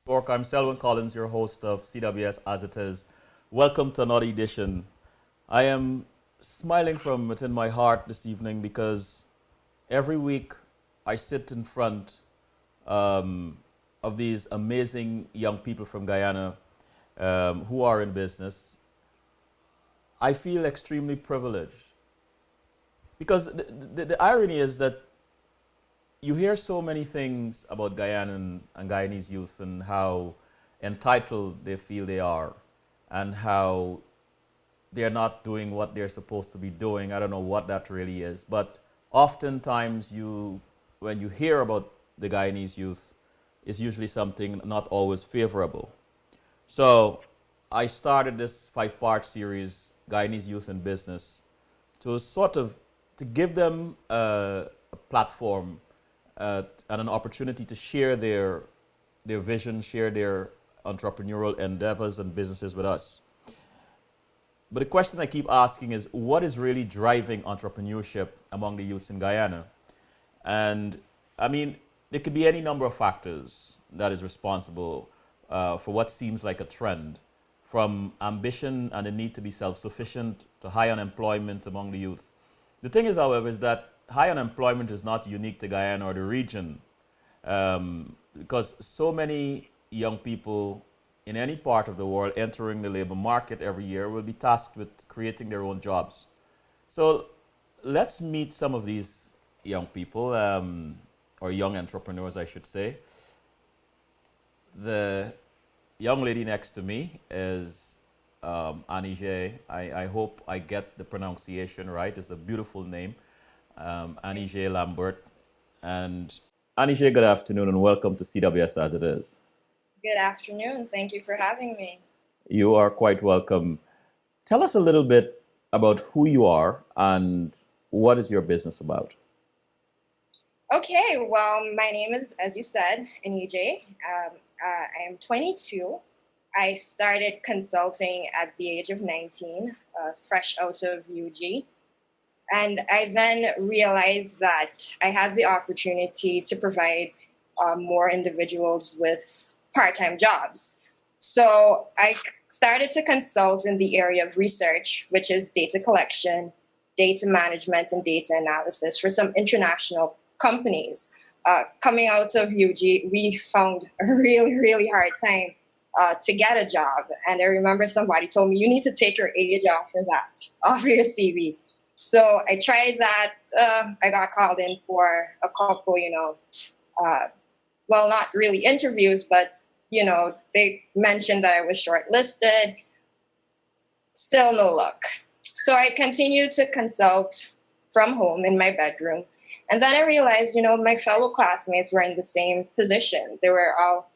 York. I'm Selwyn Collins, your host of CWS As It Is. Welcome to another edition. I am smiling from within my heart this evening because every week I sit in front of these amazing young people from Guyana who are in business. I feel extremely privileged because the irony is that you hear so many things about Guyana and Guyanese youth and how entitled they feel they are and how they're not doing what they're supposed to be doing. I don't know what that really is. But oftentimes when you hear about the Guyanese youth, it's usually something not always favorable. So I started this five-part series, Guyanese Youth in Business, to give them a platform and an opportunity to share their vision, share their entrepreneurial endeavors and businesses with us. But the question I keep asking is, what is really driving entrepreneurship among the youths in Guyana? And I mean, there could be any number of factors that is responsible for what seems like a trend, from ambition and the need to be self-sufficient to high unemployment among the youth. The thing is, however, is that high unemployment is not unique to Guyana or the region, because so many young people in any part of the world entering the labor market every year will be tasked with creating their own jobs. So let's meet some of these young people, or young entrepreneurs, I should say. The young lady next to me is Anije. I hope I get the pronunciation right. It's a beautiful name. Anije Lambert. And Anije, good afternoon and welcome to CWS As It Is. Good afternoon. Thank you for having me. You are quite welcome. Tell us a little bit about who you are and what is your business about? Okay, well, my name is, as you said, Anije. I am 22. I started consulting at the age of 19, fresh out of UG. And I then realized that I had the opportunity to provide more individuals with part-time jobs. So I started to consult in the area of research, which is data collection, data management, and data analysis for some international companies. Coming out of UG, we found a really, really hard time to get a job. And I remember somebody told me, you need to take your age off your CV. So I tried that. I got called in for a couple, well, not really interviews, but, they mentioned that I was shortlisted. Still no luck. So I continued to consult from home in my bedroom. And then I realized, my fellow classmates were in the same position. They were all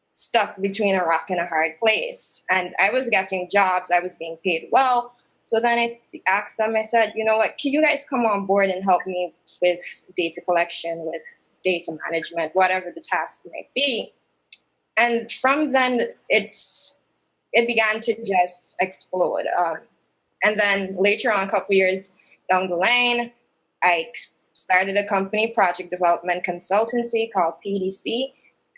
stuck between a rock and a hard place. And I was getting jobs. I was being paid well. So then I asked them, I said, you know what, can you guys come on board and help me with data collection, with data management, whatever the task might be? And from then, it began to just explode. And then later on, a couple years down the line, I started a company, project development consultancy called PDC.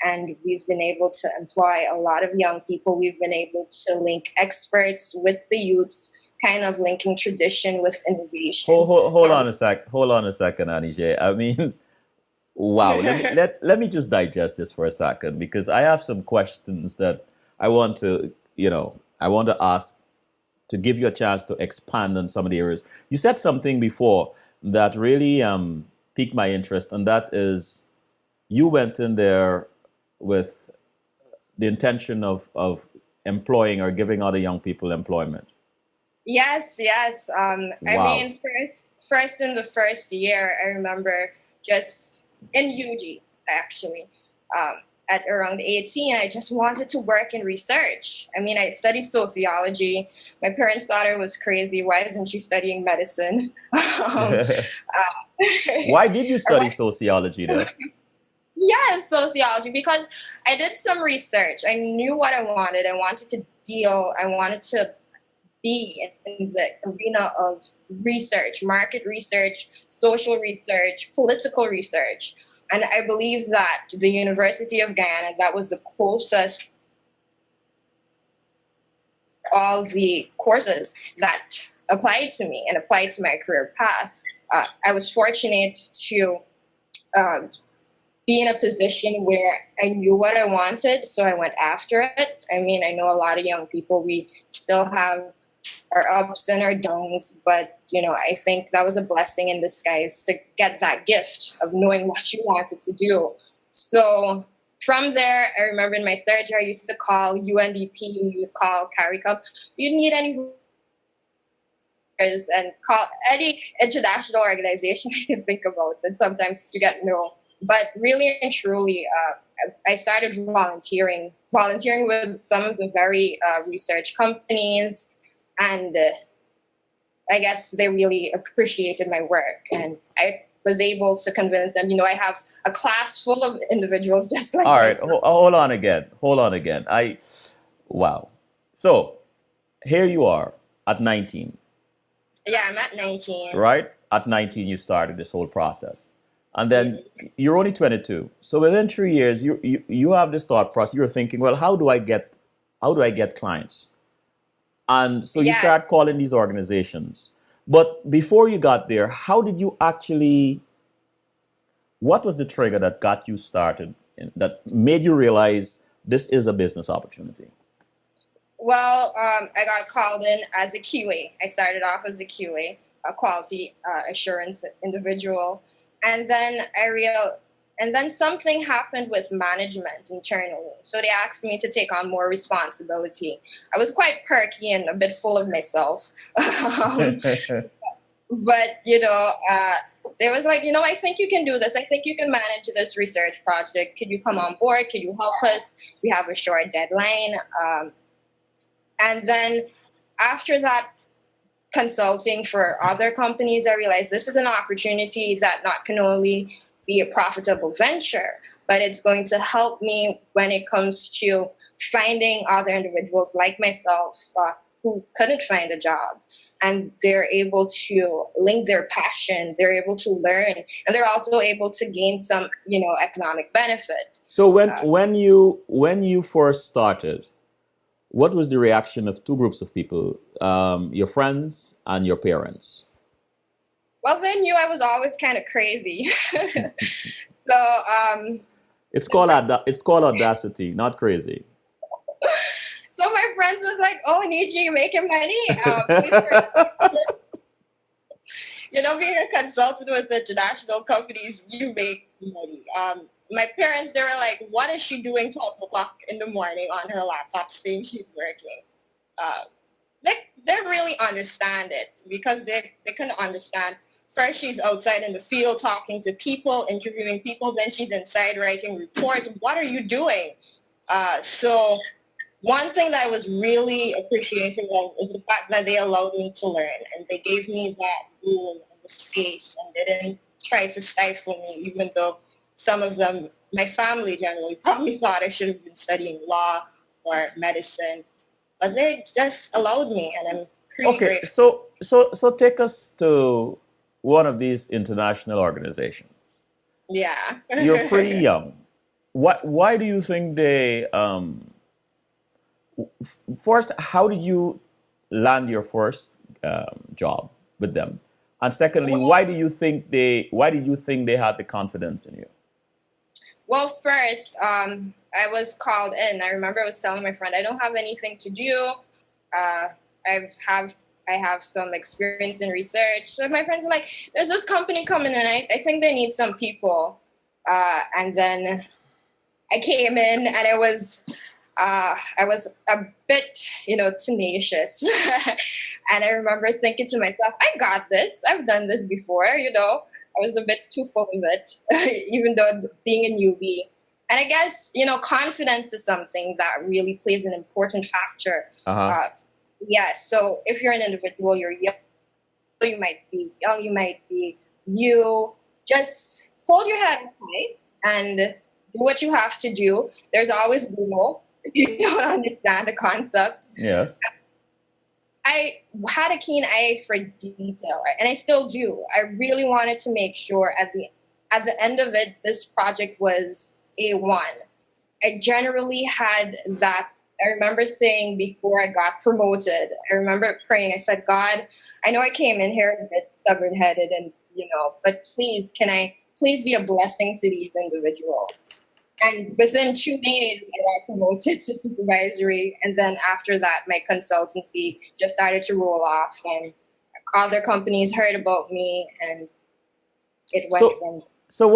And we've been able to employ a lot of young people. We've been able to link experts with the youths, kind of linking tradition with innovation. Hold on a sec. Hold on a second, Anije. I mean, wow. Let me just digest this for a second because I have some questions that I want to ask to give you a chance to expand on some of the areas. You said something before that really piqued my interest, and that is you went in there with the intention of employing or giving other young people employment. Yes. I Wow. mean, first in the first year, I remember just in UG, actually, at around 18, I just wanted to work in research. I mean, I studied sociology. My parents thought I was crazy. Why isn't she studying medicine? um, Why did you study sociology though? Yes, sociology, because I did some research. I knew what I wanted. I wanted to be in the arena of research, market research, social research, political research. And I believe that the University of Guyana, that was the closest all the courses that applied to me and applied to my career path. I was fortunate to be in a position where I knew what I wanted, so I went after it. I mean, I know a lot of young people, we still have our ups and our downs, but I think that was a blessing in disguise to get that gift of knowing what you wanted to do. So from there, I remember in my third year, I used to call UNDP, call CARICOM. Do you need any and call any international organization I can think about, and sometimes you get no. But really and truly, I started volunteering with some of the very research companies, and I guess they really appreciated my work, and I was able to convince them. I have a class full of individuals just like All right, this. hold on again. Wow. So here you are at 19. Yeah, I'm at 19. Right? At 19, you started this whole process. And then you're only 22. So within 3 years, you have this thought process. You're thinking, well, how do I get clients? And so you start calling these organizations. But before you got there, how did you actually, what was the trigger that got you started, that made you realize this is a business opportunity? Well, I got called in as a QA. I started off as a QA, a quality assurance individual, and then and then something happened with management internally. So they asked me to take on more responsibility. I was quite perky and a bit full of myself, but they was like, I think you can do this. I think you can manage this research project. Could you come on board? Could you help us? We have a short deadline. And then after that consulting for other companies, I realized this is an opportunity that not can only be a profitable venture, but it's going to help me when it comes to finding other individuals like myself who couldn't find a job. And they're able to link their passion, they're able to learn, and they're also able to gain some, economic benefit. So when you first started, what was the reaction of two groups of people, your friends and your parents? Well, they knew I was always kind of crazy. So it's called audacity, not crazy. So my friends was like, "Oh, Anije, you making money?" Being a consultant with international companies, you make money. My parents, they were like, "What is she doing 12 o'clock in the morning on her laptop saying she's working?" They really understand it because they couldn't understand. First, she's outside in the field talking to people, interviewing people. Then she's inside writing reports. What are you doing? So one thing that I was really appreciating is the fact that they allowed me to learn, and they gave me that room and the space, and they didn't try to stifle me, even though some of them, my family generally, probably thought I should have been studying law or medicine, but they just allowed me, and I'm pretty grateful. So take us to one of these international organizations. Yeah. You're pretty young. Why do you think they first, how did you land your first job with them? And secondly, why did you think they had the confidence in you? Well, first, I was called in. I remember I was telling my friend, I don't have anything to do. I have some experience in research. So my friends are like, there's this company coming in. I think they need some people. And then I came in, and I was a bit, tenacious. And I remember thinking to myself, I got this. I've done this before, I was a bit too full of it, even though being a newbie. And I guess, confidence is something that really plays an important factor. Uh-huh. So if you're an individual, you're young, you might be young, you might be you. Just hold your head high and do what you have to do. There's always Google if you don't understand the concept. Yes. I had a keen eye for detail, right? And I still do. I really wanted to make sure at the end of it, this project was A1. I generally had that. I remember saying before I got promoted, I remember praying. I said, God, I know I came in here a bit stubborn headed and, but please, can I please be a blessing to these individuals? And within 2 days, I got promoted to supervisory. And then after that, my consultancy just started to roll off. And other companies heard about me and it went So, from. so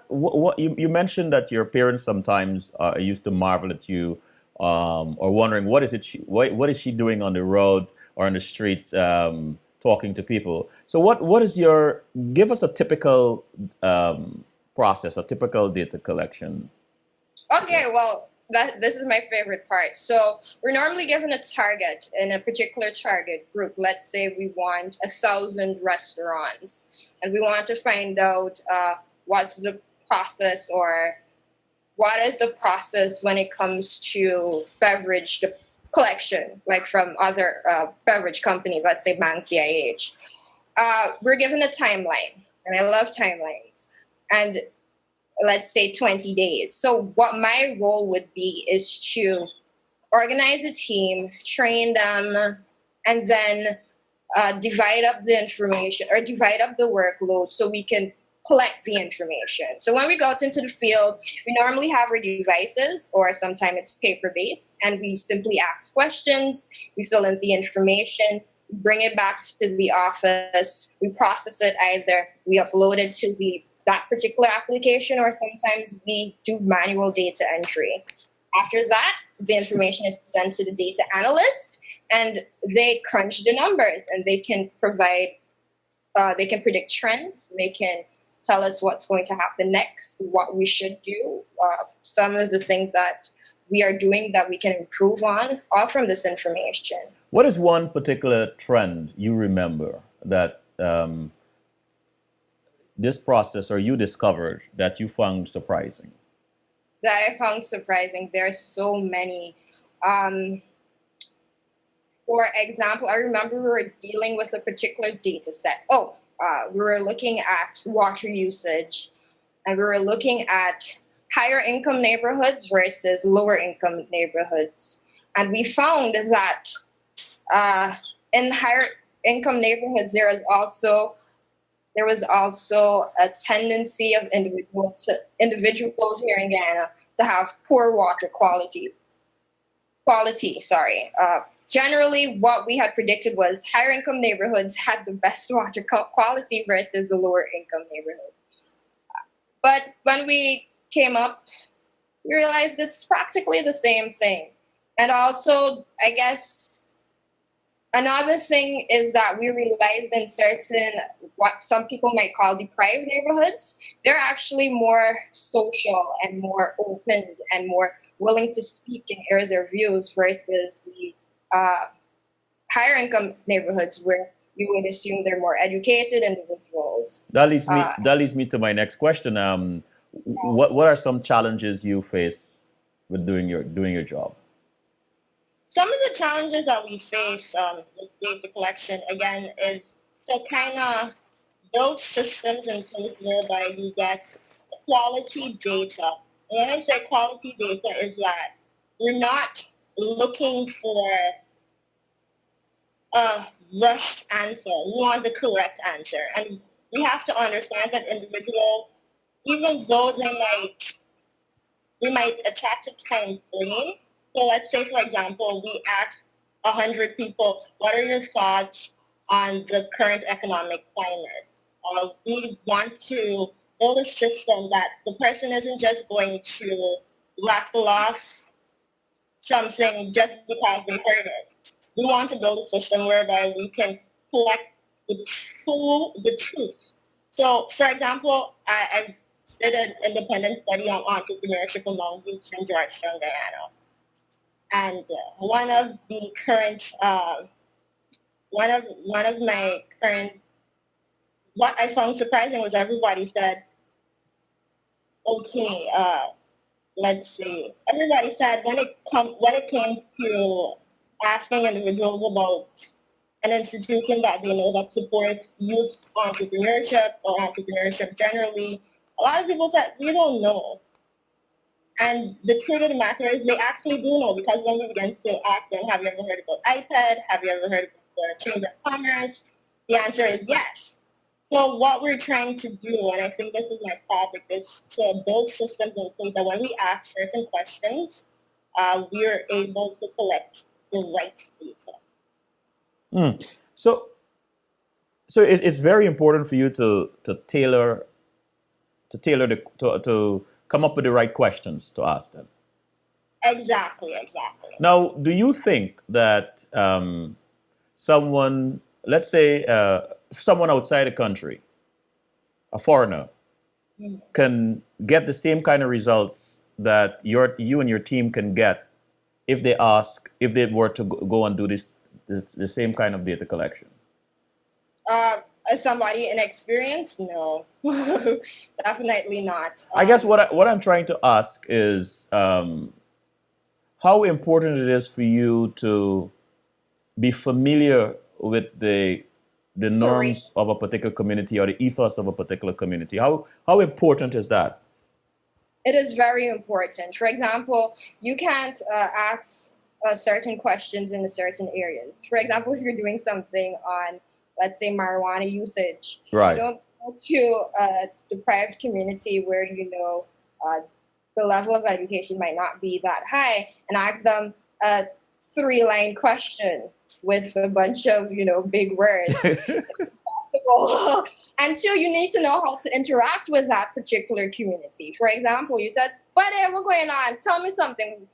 what you mentioned that your parents sometimes used to marvel at you, or wondering what is she doing on the road or on the streets, talking to people. So what is your give us a typical process, a typical data collection. Okay, well, this is my favorite part. So we're normally given a target in a particular target group. Let's say we want 1,000 restaurants, and we want to find out what's the process or what is the process when it comes to beverage collection, like from other beverage companies, let's say Bang CIH. We're given a timeline, and I love timelines. And let's say 20 days. So what my role would be is to organize a team, train them, and then divide up the information or divide up the workload so we can collect the information. So when we go out into the field, we normally have our devices, or sometimes it's paper-based, and we simply ask questions, we fill in the information, we bring it back to the office, we process it, either we upload it to that particular application, or sometimes we do manual data entry. After that, the information is sent to the data analyst, and they crunch the numbers, and they can they can predict trends, they can tell us what's going to happen next, what we should do, some of the things that we are doing that we can improve on, all from this information. What is one particular trend you remember that this process or you discovered that you found surprising? That I found surprising. There are so many. For example, I remember we were dealing with a particular data set. We were looking at water usage, and we were looking at higher income neighborhoods versus lower income neighborhoods. And we found that in higher income neighborhoods, there was also a tendency of individuals here in Ghana to have poor water quality. Generally, what we had predicted was higher income neighborhoods had the best water quality versus the lower income neighborhood. But when we came up, we realized it's practically the same thing. And also, I guess another thing is that we realized in certain, what some people might call deprived neighborhoods, they're actually more social and more open and more willing to speak and air their views versus the higher income neighborhoods, where you would assume they're more educated individuals. That leads me to my next question. What are some challenges you face with doing your job? Some of the challenges that we face with data collection, again, is to kind of build systems in place whereby we get quality data. And when I say quality data, is that we're not looking for a rushed answer. We want the correct answer. And we have to understand that individuals, even though we might attach a time frame. So let's say, for example, we ask 100 people, what are your thoughts on the current economic climate? We want to build a system that the person isn't just going to rattle off something just because they heard it. We want to build a system whereby we can collect the truth. So, for example, I did an independent study on entrepreneurship among youth in Georgetown, Guyana. And one of my current, what I found surprising was everybody said, okay, let's see. Everybody said when it came to asking individuals about an institution that they know that supports youth entrepreneurship or entrepreneurship generally. A lot of people that we don't know. And the truth of the matter is they actually do know, because when we begin to ask them, have you ever heard about iPad? Have you ever heard about the Chamber of Commerce? The answer is yes. So what we're trying to do, and I think this is my topic, is to build systems in place that when we ask certain questions, we are able to collect the right data. So, it's very important for you to tailor to come up with the right questions to ask them. Exactly. Now, do you think that someone, let's say, someone outside the country, a foreigner, can get the same kind of results that you and your team can get if they were to go and do the same kind of data collection? As somebody inexperienced, no, definitely not. I guess what I'm trying to ask is how important it is for you to be familiar with the norms of a particular community or the ethos of a particular community. How important is that? It is very important. For example, you can't ask certain questions in certain areas. For example, if you're doing something on, let's say, marijuana usage, Right. you don't go to a deprived community where the level of education might not be that high and ask them a 3-line question with a bunch of big words. And two, you need to know how to interact with that particular community. For example, you said, "Buddy, what's going on? Tell me something."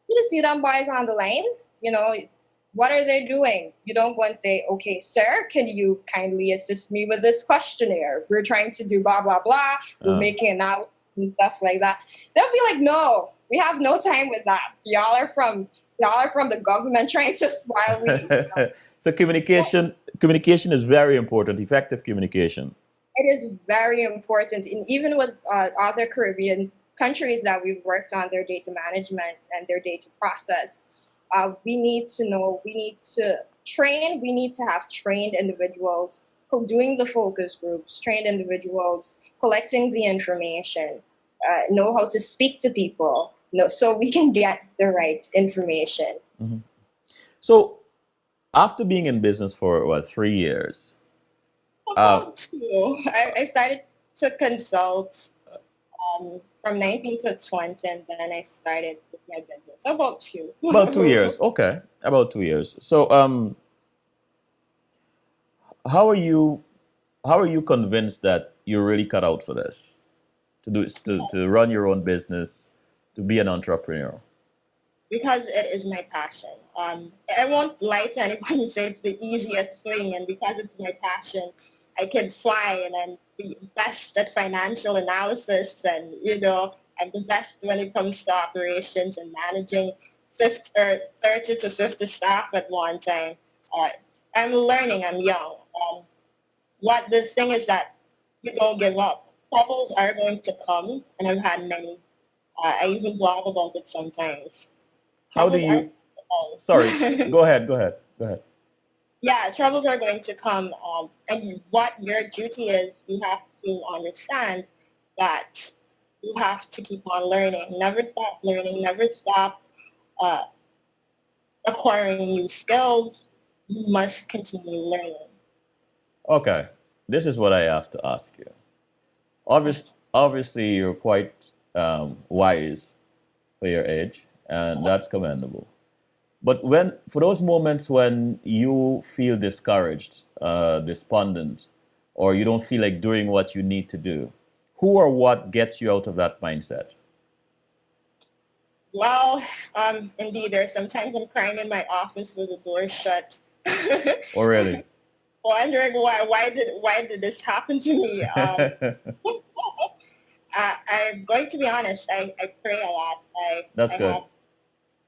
You see them boys on the line, what are they doing? You don't go and say, "Okay, sir, can you kindly assist me with this questionnaire? We're trying to do blah, blah, blah. We're making analysis and stuff like that." They'll be like, "No, we have no time with that. Y'all are from the government trying to while we." So communication is very important, effective communication. It is very important. And even with other Caribbean countries that we've worked on their data management and their data process, we need to know, we need to train, we need to have trained individuals doing the focus groups, trained individuals collecting the information, know how to speak to people, so we can get the right information. Mm-hmm. So after being in business for 3 years, I started to consult from 19 to 20, and then I started with my business. About 2. About 2 years. Okay, about 2 years. So, how are you convinced that you're really cut out for this, to run your own business, to be an entrepreneur? Because it is my passion. I won't lie to anybody and say it's the easiest thing, and because it's my passion, I can fly and I'm the best at financial analysis, and I'm the best when it comes to operations and managing 30 to 50 staff at one time. I'm learning. I'm young. What the thing is that you don't give up. Troubles are going to come, and I've had many. I even blog about it sometimes. How do you? Sorry, go ahead. Yeah, troubles are going to come, and what your duty is, you have to understand that you have to keep on learning. Never stop learning. Never stop acquiring new skills. You must continue learning. Okay, this is what I have to ask you. Obviously, you're quite wise for your age, and that's commendable. But for those moments when you feel discouraged, despondent, or you don't feel like doing what you need to do, who or what gets you out of that mindset? Well, indeed, there's sometimes I'm crying in my office with the door shut. Oh, really? Wondering why did this happen to me? I'm going to be honest. I pray a lot. That's good.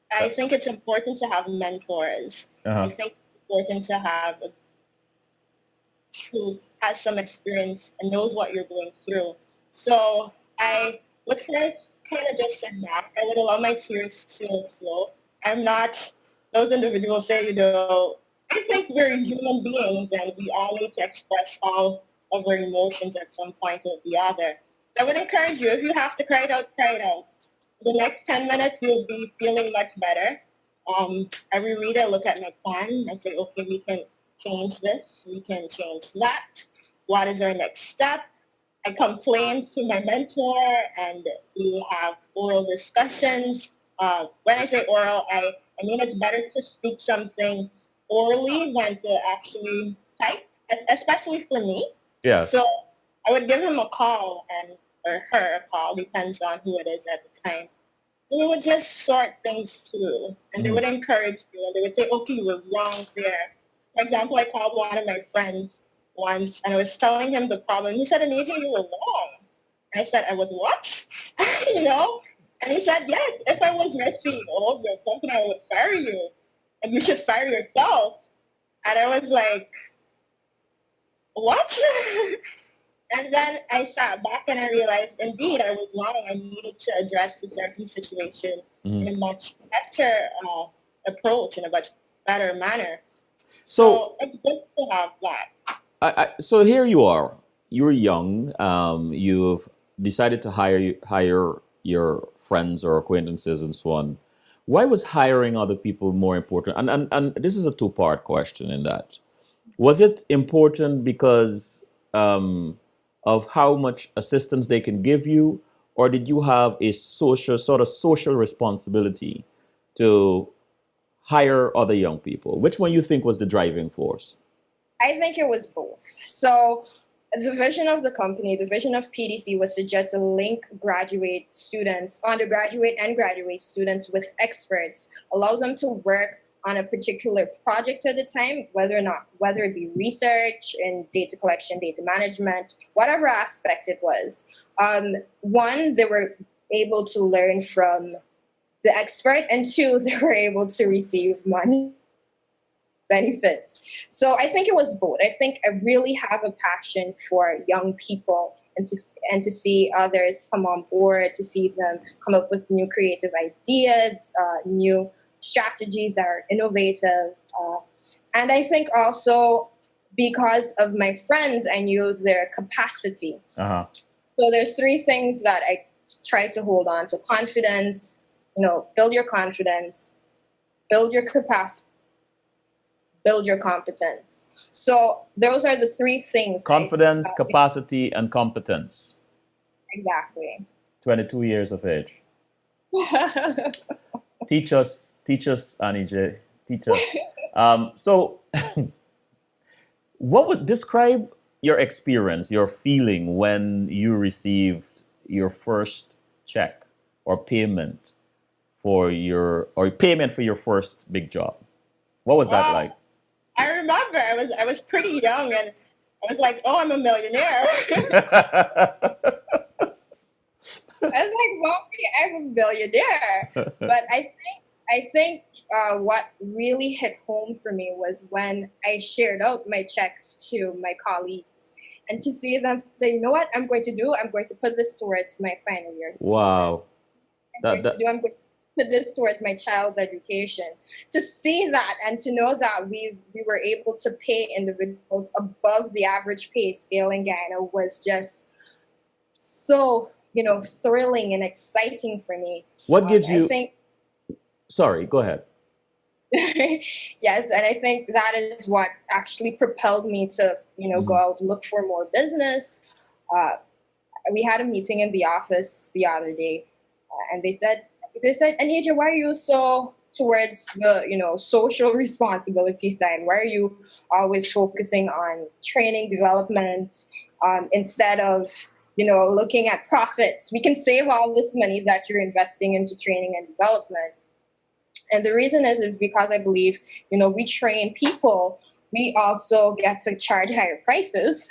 I think it's important to have mentors. I think it's important to have who has some experience and knows what you're going through. So I would kind of just sit back. I would allow my tears to flow. I'm not those individuals say, I think we're human beings and we all need to express all of our emotions at some point or the other. I would encourage you, if you have to cry it out, cry it out. The next 10 minutes, you'll be feeling much better. Every read, I look at my plan. I say, okay, we can change this. We can change that. What is our next step? I complain to my mentor, and we have oral discussions. When I say oral, I mean it's better to speak something orally than to actually type, especially for me. Yes. So I would give him a call or her a call, depends on who it is at the time. And we would just sort things through, and they would encourage you, and they would say, okay, you were wrong there. For example, I called one of my friends once, and I was telling him the problem. He said, Anije, you were wrong. I said, I was what? you know? And he said, yes, if I was your CEO of your company, I would fire you, and you should fire yourself. And I was like, what? And then I sat back and I realized, indeed, I was wrong. I needed to address the certain situation in a much better approach, in a much better manner. So it's good to have that. So here you are. You're young. You've decided to hire your friends or acquaintances and so on. Why was hiring other people more important? And this is a two-part question in that. Was it important because of how much assistance they can give you, or did you have a social responsibility to hire other young people? Which one you think was the driving force? I think it was both. So the vision of the company, the vision of PDC was to just link graduate students, undergraduate and graduate students with experts, allow them to work on a particular project at the time, whether it be research and data collection, data management, whatever aspect it was. One, they were able to learn from the expert, and two, they were able to receive money benefits. So I think it was both. I think I really have a passion for young people and to see others come on board, to see them come up with new creative ideas, new strategies that are innovative. And I think also because of my friends, I knew their capacity. So there's three things that I try to hold on to: confidence, build your confidence, build your capacity, build your competence. So those are the three things. Confidence, capacity, and competence. Exactly. 22 years of age. Teach us, Anije. Teach us. So, describe your experience, your feeling when you received your first check or payment for your first big job. What was that like? I remember I was pretty young, and I was like, oh, I'm a millionaire. I was like, well, I'm a millionaire. But I think what really hit home for me was when I shared out my checks to my colleagues, and to see them say, you know what I'm going to do? I'm going to put this towards my final year thesis. Wow. I'm going to put this towards my child's education. To see that and to know that we were able to pay individuals above the average pay scale in Guyana was just so, thrilling and exciting for me. What gives you... Sorry, go ahead. Yes, and I think that is what actually propelled me to, go out and look for more business. We had a meeting in the office the other day, and they said, Anije, why are you so towards the, social responsibility side? Why are you always focusing on training development instead of, looking at profits? We can save all this money that you're investing into training and development. And the reason is because I believe, we train people, we also get to charge higher prices.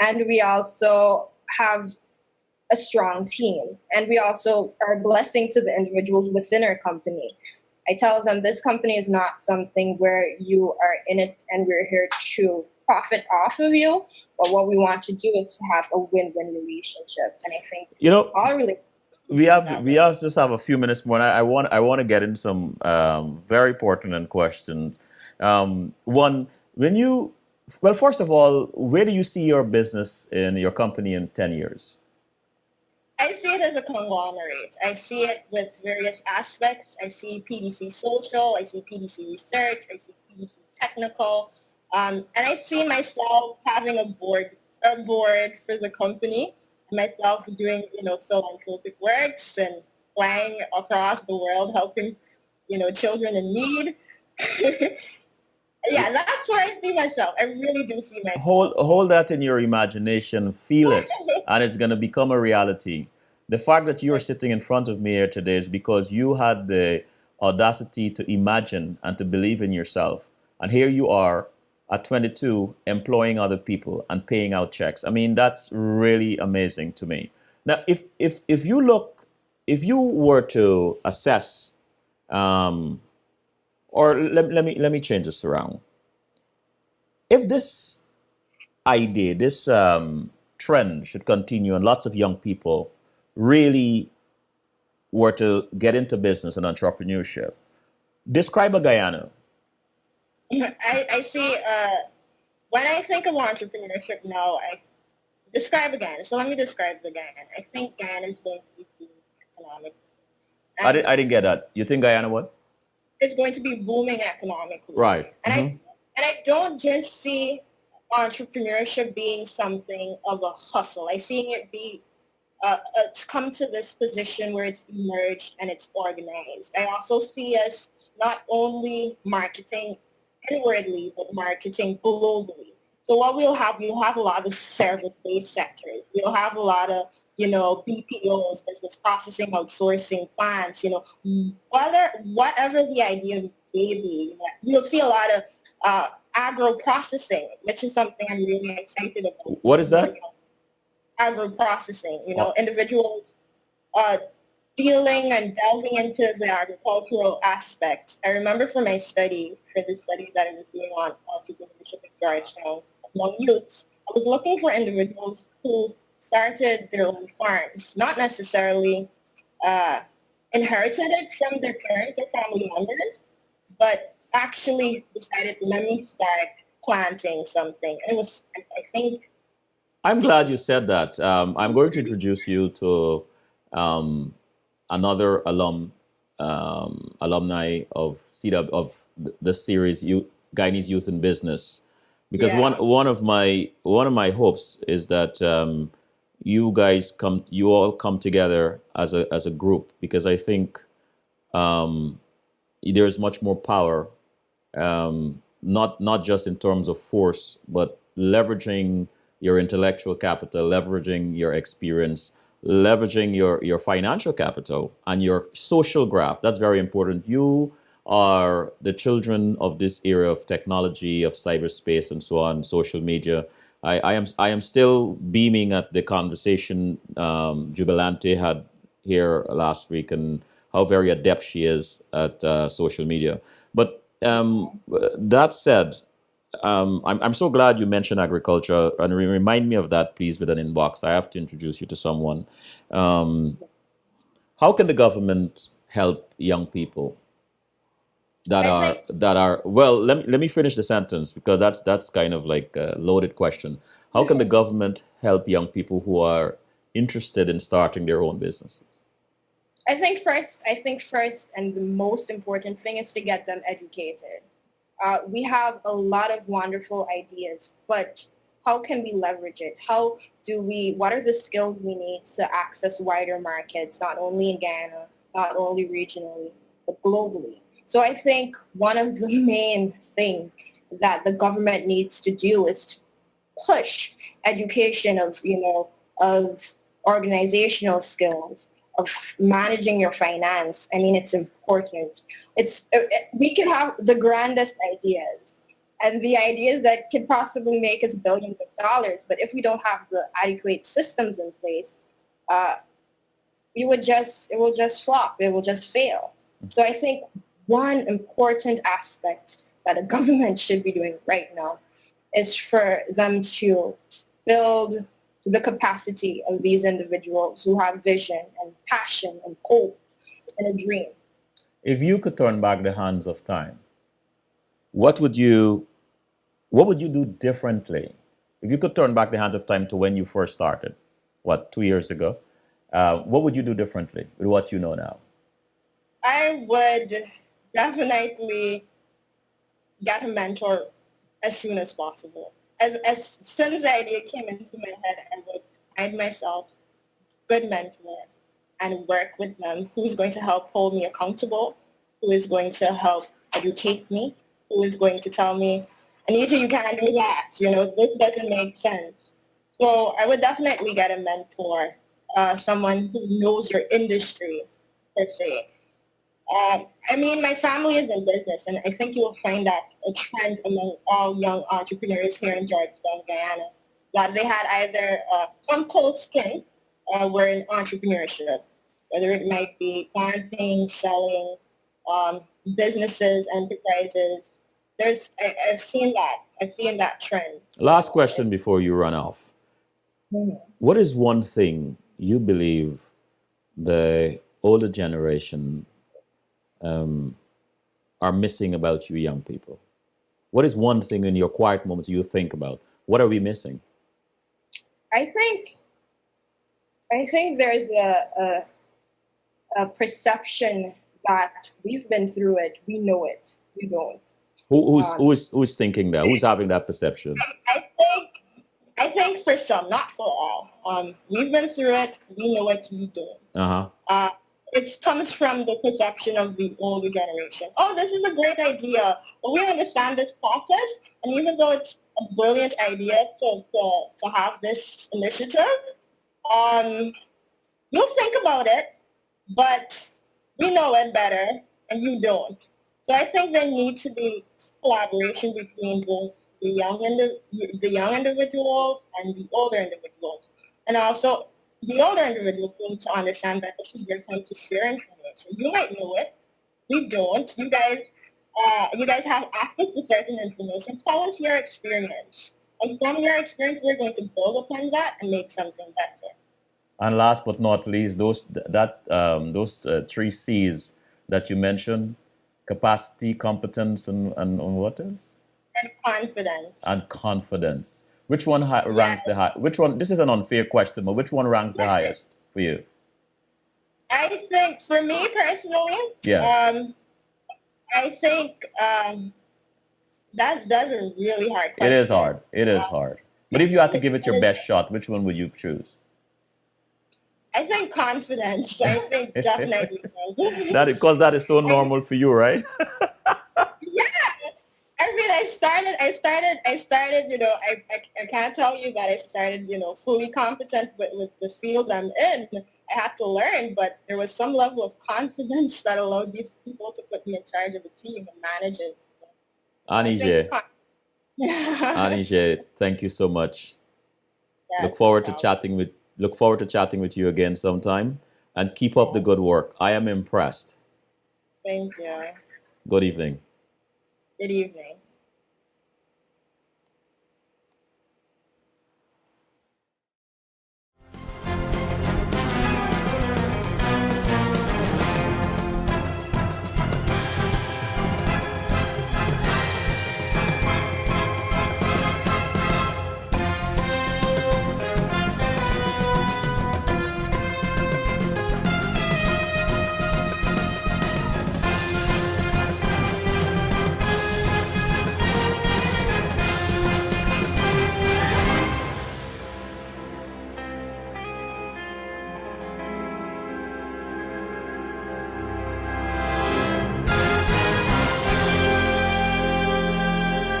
And we also have a strong team. And we also are a blessing to the individuals within our company. I tell them this company is not something where you are in it and we're here to profit off of you. But what we want to do is to have a win-win relationship. And I think all really... We just have a few minutes more. I want to get into some very pertinent questions. One, when you, well, first of all, where do you see your business in your company in 10 years? I see it as a conglomerate. I see it with various aspects. I see PDC social, I see PDC research, I see PDC technical, and I see myself having a board for the company, myself doing, philanthropic works and flying across the world helping, children in need. Yeah, that's where I see myself. I really do see myself. Hold that in your imagination, feel it, and it's going to become a reality. The fact that you're sitting in front of me here today is because you had the audacity to imagine and to believe in yourself. And here you are at 22 employing other people and paying out checks. I mean, that's really amazing to me. Now, if you look, if you were to assess, um, or let me change this around. If this idea, this trend should continue, and lots of young people really were to get into business and entrepreneurship, describe a Guyana. I see, when I think of entrepreneurship now, I describe again. So let me describe again. I think Guyana is going to be booming economically. And I didn't get that. You think Guyana what? it's going to be booming economically. Right. And I don't just see entrepreneurship being something of a hustle. I see it be it's come to this position where it's emerged and it's organized. I also see us not only marketing inwardly, but marketing globally. So what we'll have a lot of service-based sectors. We'll have a lot of, BPOs, business processing, outsourcing plants, whatever the idea may be. You'll see a lot of agro-processing, which is something I'm really excited about. What is that? Agro-processing, Oh, individuals dealing and delving into the agricultural aspect. I remember for the study that I was doing on entrepreneurship in Georgetown among youths, I was looking for individuals who started their own farms, not necessarily inherited it from their parents or family members, but actually decided, let me start planting something. And I think, I'm glad you said that. I'm going to introduce you to um, another alumni of CW of the series Guyanese Youth in Business, because yeah, one of my hopes is that you all come together as a group, because I think um, there's much more power, not just in terms of force, but leveraging your intellectual capital, leveraging your experience, leveraging your financial capital and your social graph. That's very important. You are the children of this era of technology, of cyberspace, and so on, social media. I am still beaming at the conversation Jubilante had here last week, and how very adept she is at social media. But that said, I'm so glad you mentioned agriculture, and remind me of that, please, with an inbox. I have to introduce you to someone. Um, how can the government help young people I think that are well? Let me finish the sentence, because that's kind of like a loaded question. How can the government help young people who are interested in starting their own business? I think first and the most important thing is to get them educated. We have a lot of wonderful ideas, but how can we leverage it? What are the skills we need to access wider markets, not only in Ghana, not only regionally, but globally? So I think one of the main things that the government needs to do is to push education of organizational skills, of managing your finance. I mean, it's important. We can have the grandest ideas and the ideas that could possibly make us billions of dollars, but if we don't have the adequate systems in place, uh, it will just flop. It will just fail. So I think one important aspect that the government should be doing right now is for them to build the capacity of these individuals who have vision and passion and hope and a dream. If you could turn back the hands of time, what would you what would you do differently if you could turn back the hands of time to when you first started? What, 2 years ago? What would you do differently with what you know now? I would definitely get a mentor as soon as possible. As soon as the idea came into my head, I would find myself a good mentor and work with them who is going to help hold me accountable, who is going to help educate me, who is going to tell me, Anita, you can't do that. This doesn't make sense. So I would definitely get a mentor, someone who knows your industry, per se. I mean, my family is in business, and I think you will find that a trend among all young entrepreneurs here in Georgetown, Guyana, that they had either some close skin were in entrepreneurship, whether it might be planting, selling, businesses, enterprises. I've seen that. I've seen that trend. Last question before you run off. What is one thing you believe the older generation are missing about you young people? What is one thing in your quiet moments you think about? What are we missing? I think there's a perception that we've been through it, we know it, you don't. Who's thinking that? Who's having that perception? I think for some, not for all. We've been through it. We know what you do. It comes from the perception of the older generation. Oh, this is a great idea. But we understand this process, and even though it's a brilliant idea to have this initiative, you'll think about it, but we know it better, and you don't. So I think there needs to be collaboration between both the young individuals and the older individuals. And also, the older individuals need to understand that this is your time to share information. You might know it. We don't. You guys have access to certain information. Tell us your experience. And from your experience, we're going to build upon that and make something better. And last but not least, those three C's that you mentioned: capacity, competence, and what else? And confidence. And confidence. Which one ranks the high? Which one? This is an unfair question, but which one ranks the highest for you? I think, for me personally, I think that's a really hard question. It is hard. It is hard. But if you had to give it your best shot, which one would you choose? I think confidence. I think definitely. Because that is so normal for you, right? Yeah. I mean, I started, I can't tell you that I started, fully competent with the field I'm in. I had to learn, but there was some level of confidence that allowed these people to put me in charge of a team and manage it. Anije, thank you so much. Yes, Look forward to chatting with you again sometime, and keep up the good work. I am impressed. Thank you. Good evening. Good evening.